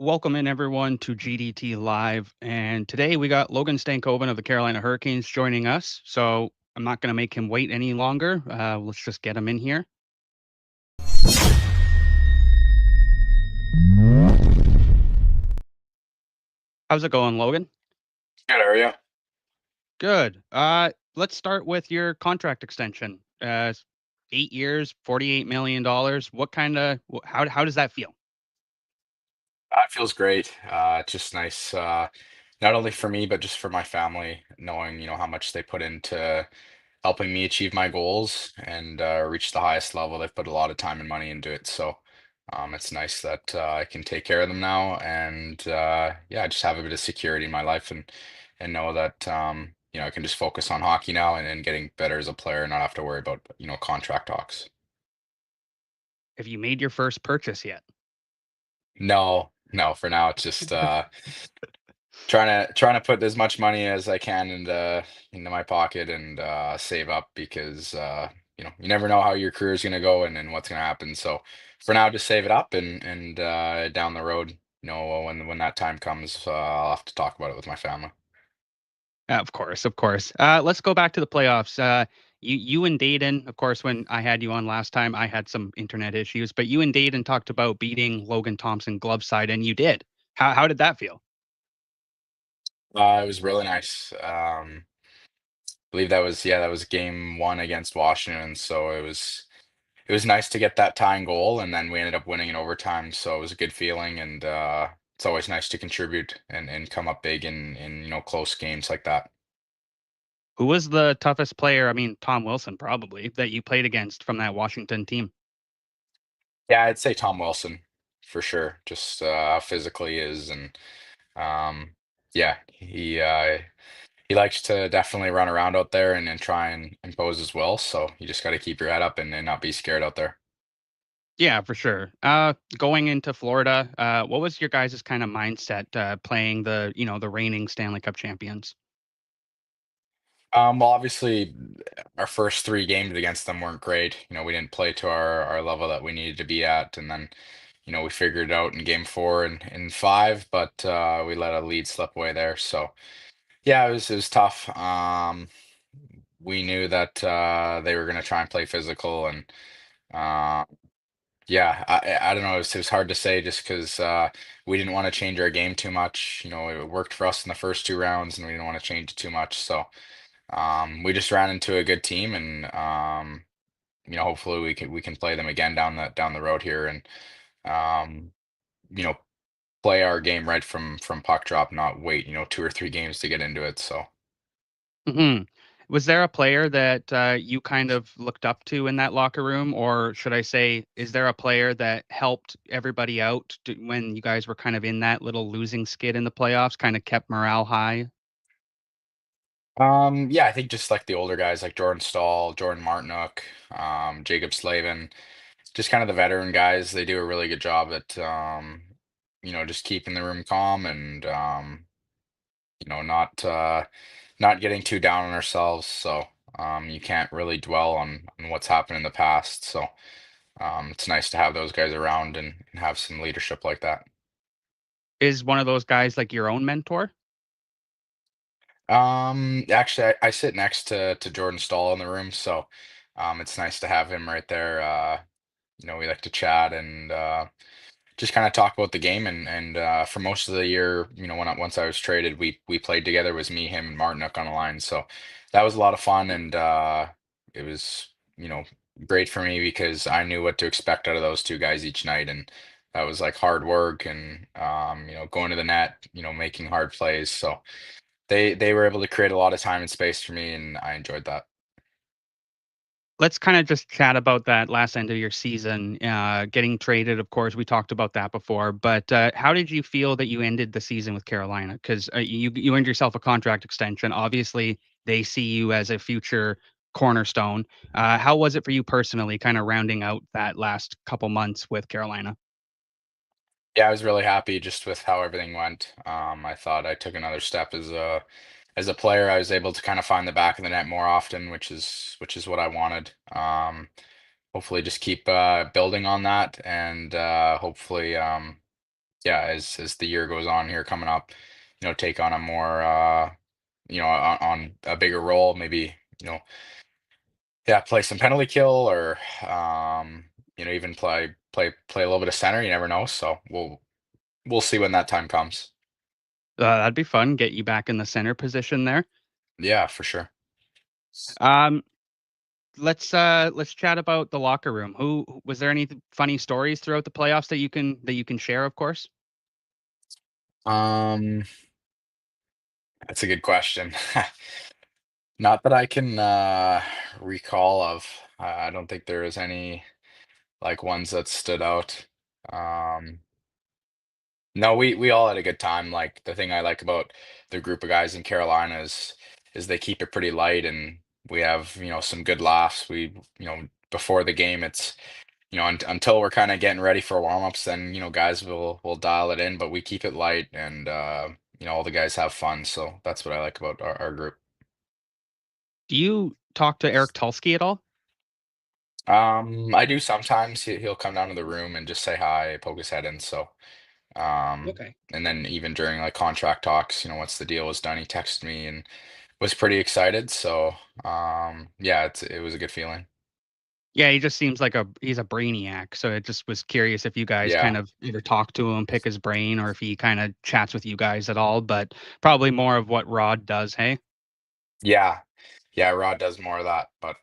Welcome in everyone to GDT Live. And today we got Logan Stankoven of the Carolina Hurricanes joining us. So I'm not going to make him wait any longer. Let's just get him in here. How's it going, Logan? Good, are you? Good. Let's start with your contract extension. 8 years, $48 million. What kind of how does that feel? It feels great. It's just nice, not only for me, but just for my family, knowing, how much they put into helping me achieve my goals and reach the highest level. They've put a lot of time and money into it. So it's nice that I can take care of them now and yeah, just have a bit of security in my life and know that I can just focus on hockey now and getting better as a player and not have to worry about, contract talks. Have you made your first purchase yet? No, no, for now it's just trying to put as much money as I can into my pocket and save up because you never know how your career is going to go and what's going to happen. So for now, just save it up and down the road, when that time comes, I'll have to talk about it with my family. Of course, of course. Let's go back to the playoffs. You and Dayton, of course, when I had you on last time, I had some internet issues, but you and Dayton talked about beating Logan Thompson glove side, and you did. How did that feel? It was really nice. Believe that was game one against Washington, so it was nice to get that tying goal, and then we ended up winning in overtime. So it was a good feeling, and it's always nice to contribute and come up big in close games like that. Who was the toughest player? I mean, Tom Wilson probably that you played against from that Washington team. Yeah, I'd say Tom Wilson for sure. Just how physical he is, and um, yeah, he likes to definitely run around out there and try and impose his will. So you just got to keep your head up and not be scared out there. Yeah, for sure. Going into Florida, what was your guys' kind of mindset playing the reigning Stanley Cup champions? Well, obviously, our first three games against them weren't great. We didn't play to our level that we needed to be at, and then, we figured it out in game four and five, but we let a lead slip away there. So yeah, it was tough. We knew that they were going to try and play physical, and uh, yeah, I don't know. It was hard to say just because we didn't want to change our game too much. It worked for us in the first two rounds, and we didn't want to change it too much. So. We just ran into a good team, and hopefully we can play them again down the road here, and um, you know, play our game right from puck drop, not wait, two or three games to get into it. So, Mhm. Was there a player that, you kind of looked up to in that locker room? Or should I say, is there a player that helped everybody out when you guys were kind of in that little losing skid in the playoffs, kinda kept morale high? yeah, I think just like the older guys like Jordan Stahl, Jordan Martinook, Jacob Slavin, just kind of the veteran guys. They do a really good job at just keeping the room calm and not getting too down on ourselves. So you can't really dwell on what's happened in the past. So it's nice to have those guys around and have some leadership like that. Is one of those guys like your own mentor? Actually, I sit next to Jordan Stahl in the room, so it's nice to have him right there. We like to chat and just kind of talk about the game and for most of the year, once I was traded, we played together. It was me, him, and Martinook on the line, so that was a lot of fun and it was great for me because I knew what to expect out of those two guys each night, and that was like hard work and going to the net, making hard plays. So they were able to create a lot of time and space for me, and I enjoyed that. Let's kinda just chat about that last end of your season, getting traded, of course, we talked about that before, but, how did you feel that you ended the season with Carolina? 'Cause, you earned yourself a contract extension, obviously, they see you as a future cornerstone. How was it for you personally, kinda rounding out that last couple months with Carolina? Yeah, I was really happy just with how everything went. I thought I took another step as a player. I was able to kind of find the back of the net more often, which is what I wanted. Hopefully, just keep building on that, and hopefully, yeah, as the year goes on here coming up, take on a more on a bigger role, maybe, yeah, play some penalty kill or even play a little bit of center. You never know. So we'll see when that time comes. That'd be fun. Get you back in the center position there. Yeah, for sure. Um, let's chat about the locker room. Who was there any funny stories throughout the playoffs that you can share, of course? Um, that's a good question. Not that I can recall of. I don't think there is any like ones that stood out. Um, no, we all had a good time. Like the thing I like about the group of guys in Carolina is they keep it pretty light and we have, some good laughs. Before the game, it's until we're kind of getting ready for warm-ups, then guys will dial it in, but we keep it light and all the guys have fun. So that's what I like about our group. Do you talk to Eric Tulsky at all? I do sometimes. He'll come down to the room and just say hi, poke his head in. So, Okay. and then even during like contract talks, once the deal was done, he texted me and was pretty excited. So, yeah, it was a good feeling. Yeah, he just seems like he's a brainiac. So I just was curious if you guys kind Yeah, of either talk to him, pick his brain, or if he kind of chats with you guys at all. But probably more of what Rod does. Hey. yeah, yeah. Rod does more of that, but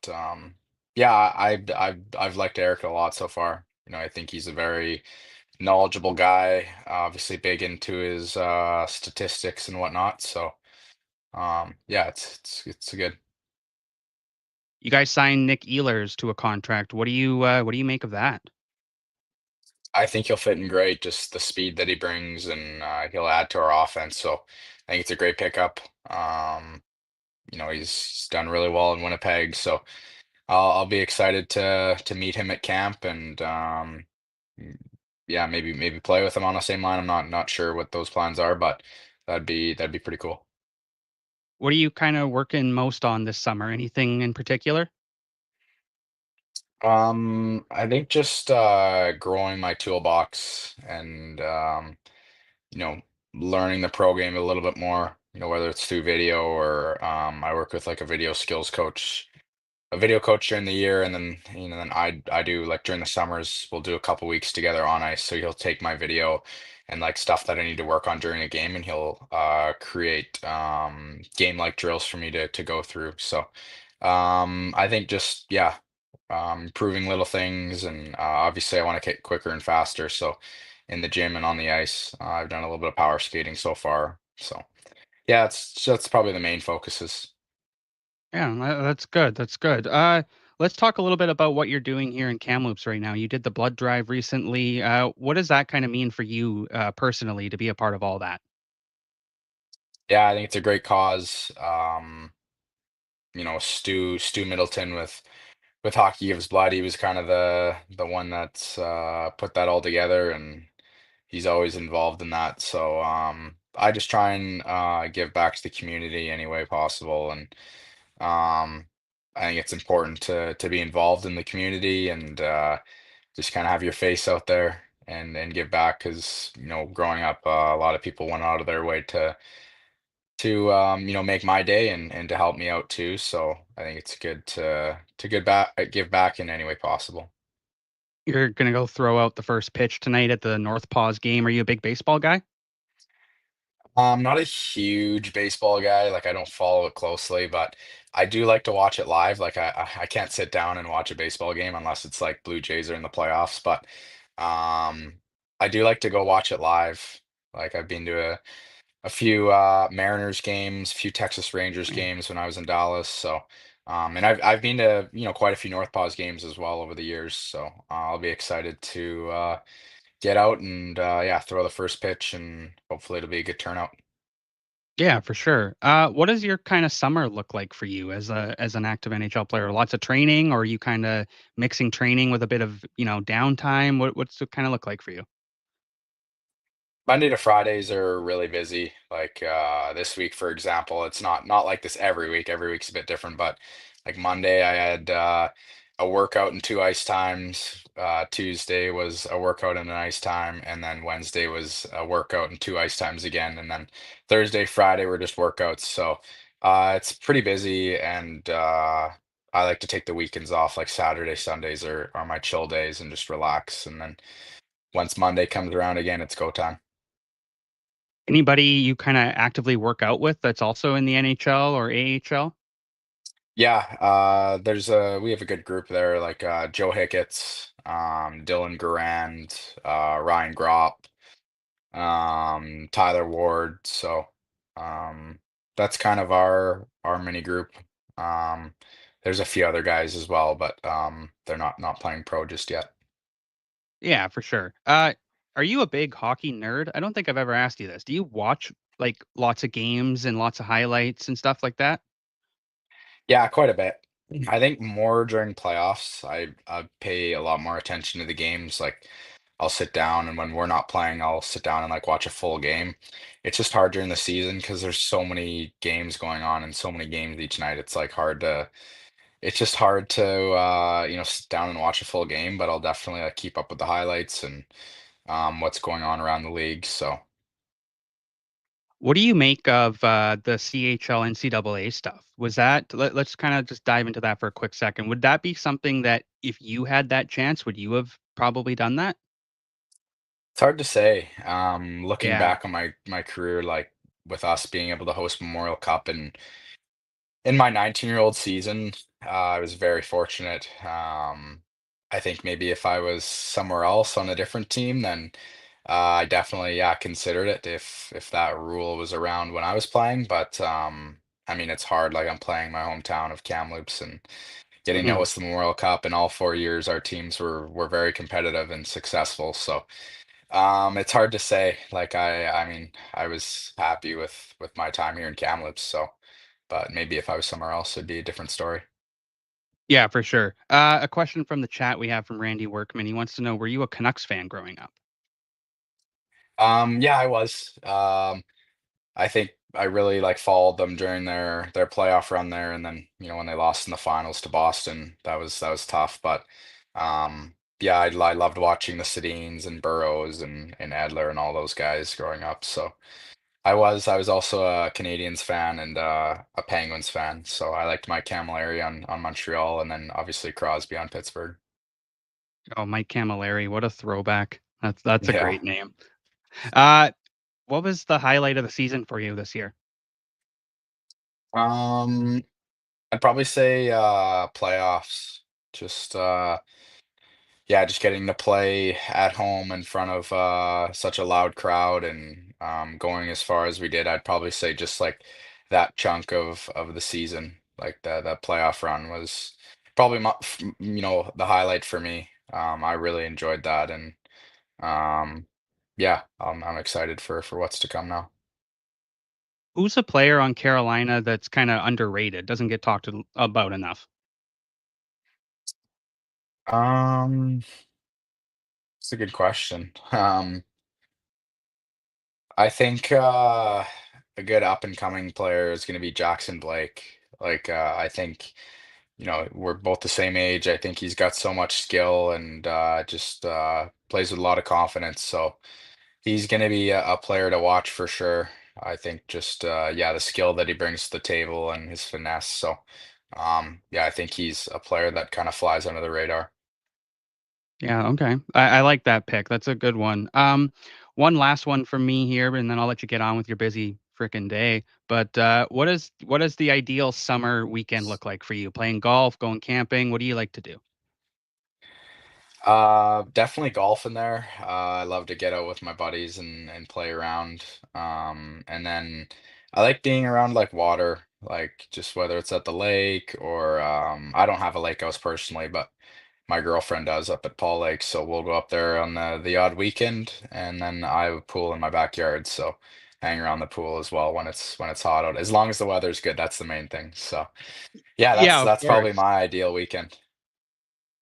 yeah, I've liked Eric a lot so far. I think he's a very knowledgeable guy. Obviously, big into his statistics and whatnot. So, yeah, it's good. You guys signed Nick Ehlers to a contract. What do you make of that? I think he'll fit in great, just the speed that he brings, and he'll add to our offense. So I think it's a great pickup. He's done really well in Winnipeg, so I'll be excited to meet him at camp and mm, yeah, maybe play with him on the same line. I'm not sure what those plans are, but that'd be pretty cool. What are you kind of working most on this summer? Anything in particular? I think just growing my toolbox and you know, learning the pro game a little bit more, whether it's through video or I work with like a video coach during the year, and then then I do like during the summers, we'll do a couple weeks together on ice. So he'll take my video and like stuff that I need to work on during a game, and he'll create game like drills for me to go through. So I think just yeah, improving little things, and obviously I want to get quicker and faster. So in the gym and on the ice, I've done a little bit of power skating so far. So yeah, that's probably the main focuses. Yeah, that's good. That's good. Let's talk a little bit about what you're doing here in Kamloops right now. You did the blood drive recently. What does that kind of mean for you personally to be a part of all that? Yeah, I think it's a great cause. Stu Middleton with Hockey Gives Blood, he was kind of the one that's put that all together, and he's always involved in that. So I just try and give back to the community any way possible, and I think it's important to be involved in the community and just kind of have your face out there and give back because growing up, a lot of people went out of their way to make my day and to help me out too. So I think it's good to give back in any way possible. You're gonna go throw out the first pitch tonight at the North Paws game. Are you a big baseball guy? I'm not a huge baseball guy. Like I don't follow it closely, but I do like to watch it live. Like I can't sit down and watch a baseball game unless it's like Blue Jays are in the playoffs. But um, I do like to go watch it live. Like I've been to a few Mariners games, a few Texas Rangers Yeah. games when I was in Dallas. So and I've been to quite a few North Paws games as well over the years. So I'll be excited to get out and yeah, throw the first pitch, and hopefully it'll be a good turnout. Yeah, for sure. What does your kind of summer look like for you as an active NHL player? Lots of training, or are you kind of mixing training with a bit of downtime? What's it kind of look like for you? Monday to Fridays are really busy. Like this week, for example, it's not like this every week. Every week's a bit different, but like Monday, I had a workout and two ice times. Tuesday was a workout and an ice time, and then Wednesday was a workout and two ice times again, and then Thursday, Friday were just workouts. So it's pretty busy, and I like to take the weekends off. Like Saturday, Sundays are my chill days, and just relax. And then once Monday comes around again, it's go time. Anybody you kinda actively work out with that's also in the NHL or AHL? Yeah, we have a good group there, like Joe Hickett's, Dylan Garand, Ryan Gropp, Tyler Ward. So um, that's kind of our mini group. Um, there's a few other guys as well, but they're not playing pro just yet. Yeah, for sure. Are you a big hockey nerd? I don't think I've ever asked you this. Do you watch, like, lots of games and lots of highlights and stuff like that? Yeah, quite a bit. I think more during playoffs. I pay a lot more attention to the games. Like I'll sit down and when we're not playing, I'll sit down and like watch a full game. It's just hard during the season because there's so many games going on and so many games each night. It's just hard to sit down and watch a full game, but I'll definitely like keep up with the highlights and what's going on around the league. So What do you make of, the CHL NCAA stuff? Was that let's kinda just dive into that for a quick second. Would that be something that if you had that chance, would you have probably done that? it's hard to say. Looking Yeah. back on my career, like with us being able to host Memorial Cup and in my 19-year-old season, I was very fortunate. I think maybe if I was somewhere else on a different team, then I definitely, yeah, considered it if that rule was around when I was playing. But I mean, it's hard. Like I'm playing my hometown of Kamloops and getting to Mhm. host the Memorial Cup. In all 4 years, our teams were very competitive and successful. So it's hard to say. Like I mean, I was happy with my time here in Kamloops. So. But maybe if I was somewhere else, it'd be a different story. Yeah, for sure. A question from the chat we have from Randy Workman. He wants to know, were you a Canucks fan growing up? Yeah, I was. I think I really like followed them during their playoff run there, and then when they lost in the finals to Boston, that was tough. But yeah, I loved watching the Sedins and Burrows and Adler and all those guys growing up. So I was also a Canadians fan and a Penguins fan. So I liked Mike Camilleri on Montreal, and then obviously Crosby on Pittsburgh. Oh, Mike Camilleri, what a throwback. That's a Yeah. great name. Uh, what was the highlight of the season for you this year? Um, I'd probably say playoffs. Just yeah, just getting to play at home in front of such a loud crowd and going as far as we did. I'd probably say just like that chunk of the season, like that playoff run was probably the highlight for me. I really enjoyed that and yeah, I'm excited for what's to come now. Who's a player on Carolina that's kinda underrated, doesn't get talked about enough? Um, it's a good question. I think a good up and coming player is going to be Jackson Blake. Like I think we're both the same age. I think he's got so much skill and just plays with a lot of confidence. So he's going to be a player to watch for sure. I think just yeah, the skill that he brings to the table and his finesse. So yeah, I think he's a player that kind of flies under the radar. Yeah, okay. I like that pick, that's a good one. One last one from me here, and then I'll let you get on with your busy frickin' day, but, what does the ideal summer weekend look like for you? Playing golf, going camping, what do you like to do? Definitely golf in there. I love to get out with my buddies and play around. And then I like being around like water, like just whether it's at the lake or I don't have a lake house personally, but my girlfriend does up at Paul Lake, so we'll go up there on the odd weekend, and then I have a pool in my backyard, so hang around the pool as well when it's hot out. As long as the weather's good, that's the main thing. So yeah, that's Yeah, of that's probably course. my ideal weekend.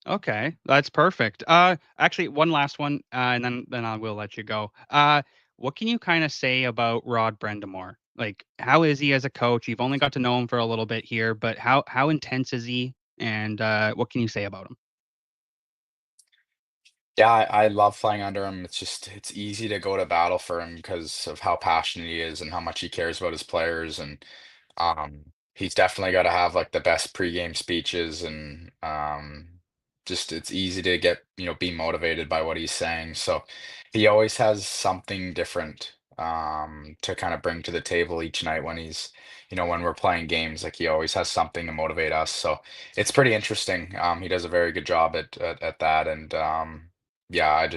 Okay, that's perfect. Actually, one last one, and then I will let you go. What can you kinda say about Rod Brendamore? Like, how is he as a coach? You've only got to know him for a little bit here, but how intense is he? and what can you say about him? Yeah, I love playing under him. It's just it's easy to go to battle for him because of how passionate he is and how much he cares about his players. And he's definitely got to have like the best pregame speeches, and just it's easy to get, be motivated by what he's saying. So he always has something different to kind of bring to the table each night when when we're playing games. Like he always has something to motivate us. So it's pretty interesting. He does a very good job at that, and yeah,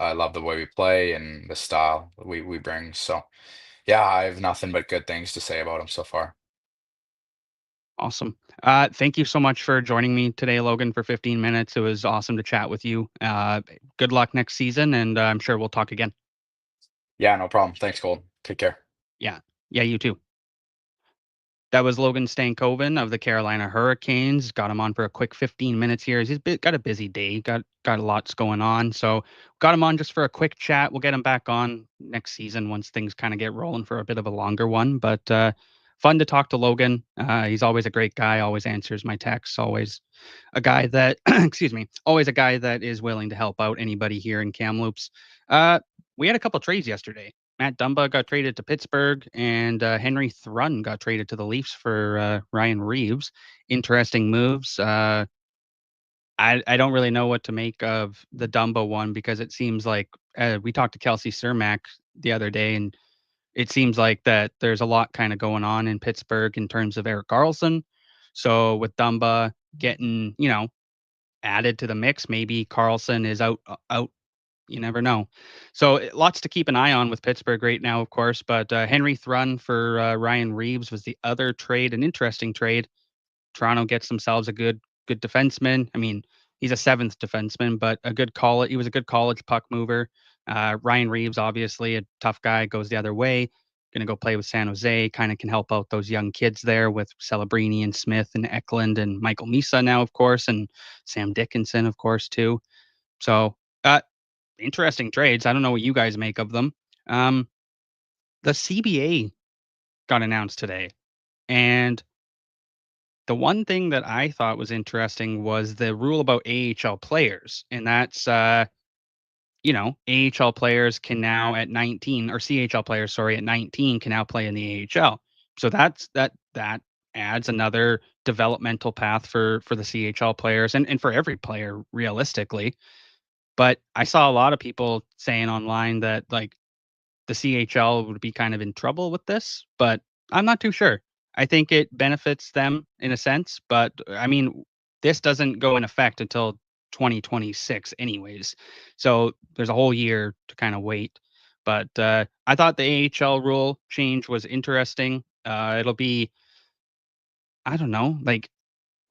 I love the way we play and the style we bring. So yeah, I have nothing but good things to say about him so far. Awesome. Thank you so much for joining me today, Logan, for 15 minutes. It was awesome to chat with you. Good luck next season, and I'm sure we'll talk again. Yeah, no problem. Thanks, Gold. Take care. Yeah. Yeah, you too. That was Logan Stankoven of the Carolina Hurricanes. Got him on for a quick 15 minutes here. Got a busy day. Got a lots going on. So got him on just for a quick chat. We'll get him back on next season once things kind of get rolling for a bit of a longer one. But fun to talk to Logan. He's always a great guy. Always answers my texts. Always a guy that excuse me. Always a guy that is willing to help out anybody here in Kamloops. Uh, we had a couple trades yesterday. Matt Dumba got traded to Pittsburgh, and Henry Thrun got traded to the Leafs for Ryan Reeves. Interesting moves. I don't really know what to make of the Dumba one because it seems like we talked to Kelsey Cermak the other day, and it seems like that there's a lot kind of going on in Pittsburgh in terms of Erik Karlsson. So with Dumba getting added to the mix, maybe Karlsson is out. You never know. So lots to keep an eye on with Pittsburgh right now, of course. But Henry Thrun for Ryan Reeves was the other trade, an interesting trade. Toronto gets themselves a good defenseman. I mean, he's a seventh defenseman, but a good college. He was a good college puck mover. Ryan Reeves, obviously a tough guy, goes the other way. Going to go play with San Jose. Kind of can help out those young kids there with Celebrini and Smith and Eklund and Michael Misa now, of course, and Sam Dickinson, of course, too. So interesting trades. I don't know what you guys make of them. Um, the CBA got announced today, and the one thing that I thought was interesting was the rule about AHL players, and that's AHL players can now at 19 or CHL players, sorry, at 19 can now play in the AHL. So that adds another developmental path for the CHL players and for every player realistically. But I saw a lot of people saying online that like the CHL would be kind of in trouble with this, but I'm not too sure. I think it benefits them in a sense, but I mean, this doesn't go in effect until 2026 anyways. So there's a whole year to kind of wait. But I thought the AHL rule change was interesting. It'll be, I don't know, like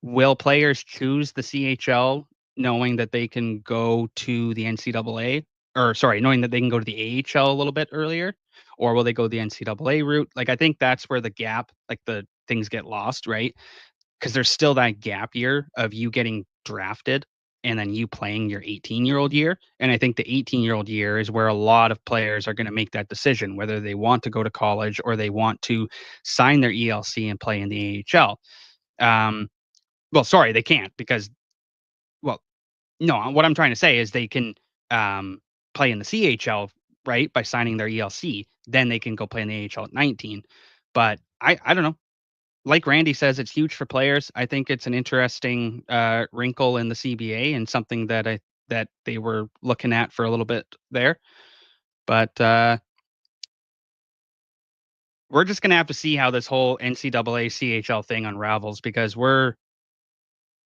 will players choose the CHL knowing that they can go to the NCAA, or sorry, knowing that they can go to the AHL a little bit earlier, or will they go the NCAA route? Like I think that's where the gap, like the things get lost, right? Because there's still that gap year of you getting drafted and then you playing your 18-year-old year. And I think the 18-year-old year is where a lot of players are going to make that decision whether they want to go to college or they want to sign their ELC and play in the AHL. Um, well, sorry, they can't because well, no, what I'm trying to say is they can um, play in the CHL, right, by signing their ELC. Then they can go play in the AHL at 19. But I don't know. Like Randy says, it's huge for players. I think it's an interesting wrinkle in the CBA and something that they were looking at for a little bit there. But we're just gonna have to see how this whole NCAA CHL thing unravels because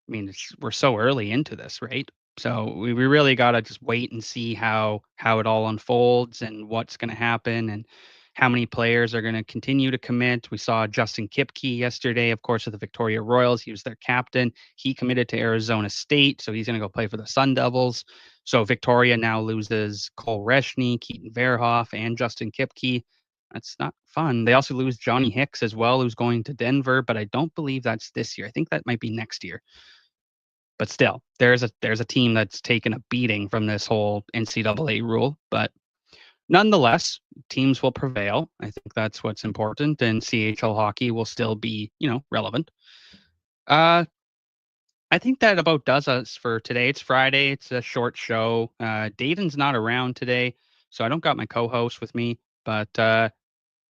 I mean, we're so early into this, right? So we really got to just wait and see how it all unfolds and what's going to happen and how many players are going to continue to commit. We saw Justin Kipke yesterday, of course, with the Victoria Royals. He was their captain. He committed to Arizona State, so he's going to go play for the Sun Devils. So Victoria now loses Cole Reshny, Keaton Verhoff, and Justin Kipke. That's not fun. They also lose Johnny Hicks as well, who's going to Denver, but I don't believe that's this year. I think that might be next year. But still, there's a team that's taken a beating from this whole NCAA rule. But nonetheless, teams will prevail. I think that's what's important, and CHL hockey will still be relevant. Uh, I think that about does us for today. It's Friday. It's a short show. Dayton's not around today, so I don't got my co-host with me. But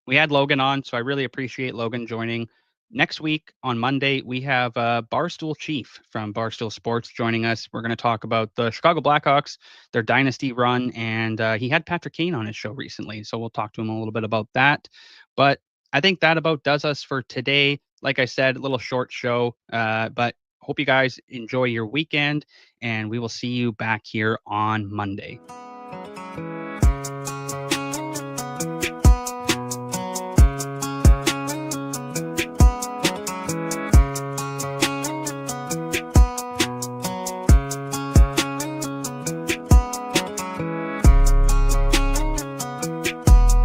we had Logan on, so I really appreciate Logan joining. Next week on Monday, we have Barstool Chief from Barstool Sports joining us. We're going to talk about the Chicago Blackhawks, their dynasty run, and he had Patrick Kane on his show recently, so we'll talk to him a little bit about that. But I think that about does us for today. Like I said, a little short show, but hope you guys enjoy your weekend, and we will see you back here on Monday.